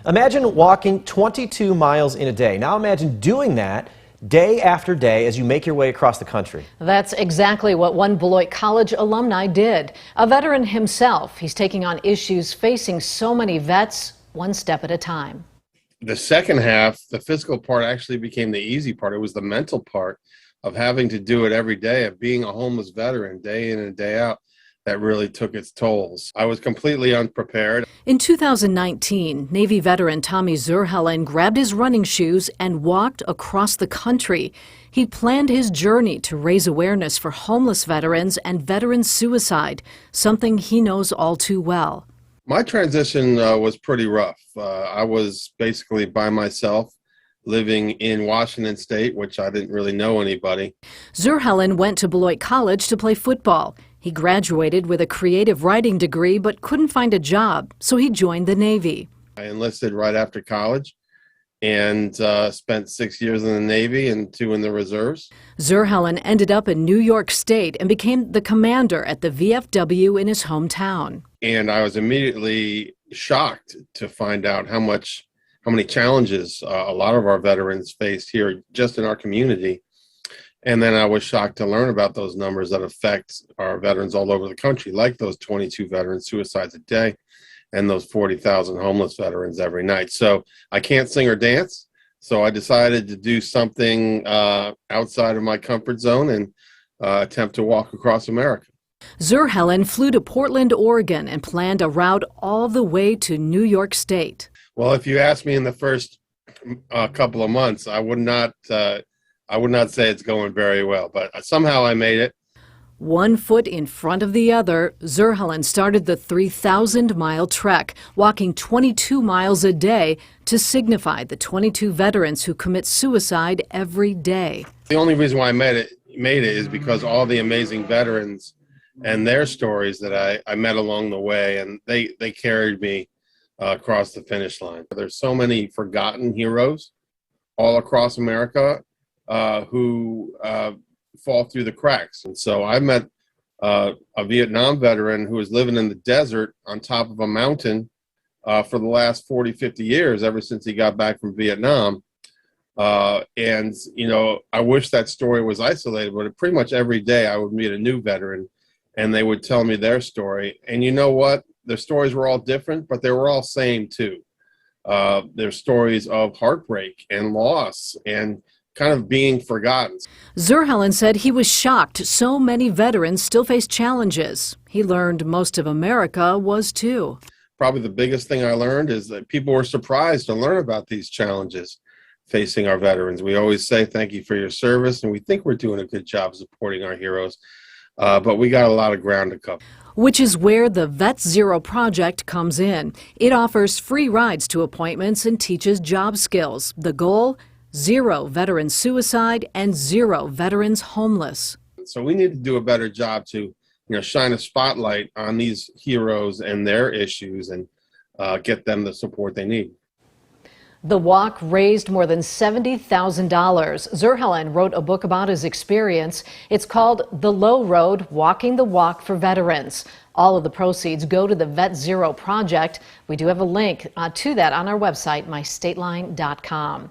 Imagine walking 22 miles in a day. Now imagine doing that day after day as you make your way across the country. That's exactly what one Beloit College alumni did. A veteran himself, he's taking on issues facing so many vets, one step at a time. The second half, the physical part actually became the easy part. It was the mental part of having to do it every day, of being a homeless veteran day in and day out, that really took its tolls. I was completely unprepared. In 2019, Navy veteran Tommy Zurhelen grabbed his running shoes and walked across the country. He planned his journey to raise awareness for homeless veterans and veteran suicide, something he knows all too well. My transition was pretty rough. I was basically by myself, living in Washington State, which I didn't really know anybody. Zurhelen went to Beloit College to play football. He graduated with a creative writing degree but couldn't find a job, so he joined the Navy. I enlisted right after college and spent 6 years in the Navy and 2 in the reserves. Zurhelen ended up in New York State and became the commander at the VFW in his hometown. And I was immediately shocked to find out how many challenges a lot of our veterans faced here just in our community. And then I was shocked to learn about those numbers that affect our veterans all over the country, like those 22 veteran suicides a day and those 40,000 homeless veterans every night. So I can't sing or dance. So I decided to do something outside of my comfort zone and attempt to walk across America. Zurhelen flew to Portland, Oregon, and planned a route all the way to New York State. Well, if you asked me in the first couple of months, I would not say it's going very well, but somehow I made it. One foot in front of the other, Zurhelen started the 3,000-mile trek, walking 22 miles a day to signify the 22 veterans who commit suicide every day. The only reason why I made it is because all the amazing veterans and their stories that I met along the way, and they carried me across the finish line. There's so many forgotten heroes all across America who fall through the cracks. And so I met a Vietnam veteran who was living in the desert on top of a mountain for the last 40, 50 years, ever since he got back from Vietnam. And, you know, I wish that story was isolated, but pretty much every day I would meet a new veteran and they would tell me their story. And you know what? Their stories were all different, but they were all same too. Their stories of heartbreak and loss and kind of being forgotten. Zurhelen said he was shocked so many veterans still face challenges. He learned most of America was too. Probably the biggest thing I learned is that people were surprised to learn about these challenges facing our veterans. We always say thank you for your service, and we think we're doing a good job supporting our heroes, but we got a lot of ground to cover. Which is where the Vet Zero project comes in. It offers free rides to appointments and teaches job skills. The goal? 0 veteran suicide and 0 veterans homeless. So we need to do a better job to, shine a spotlight on these heroes and their issues and get them the support they need. The walk raised more than $70,000. Zurhelen wrote a book about his experience. It's called The Low Road, Walking the Walk for Veterans. All of the proceeds go to the Vet Zero project. We do have a link to that on our website, mystateline.com.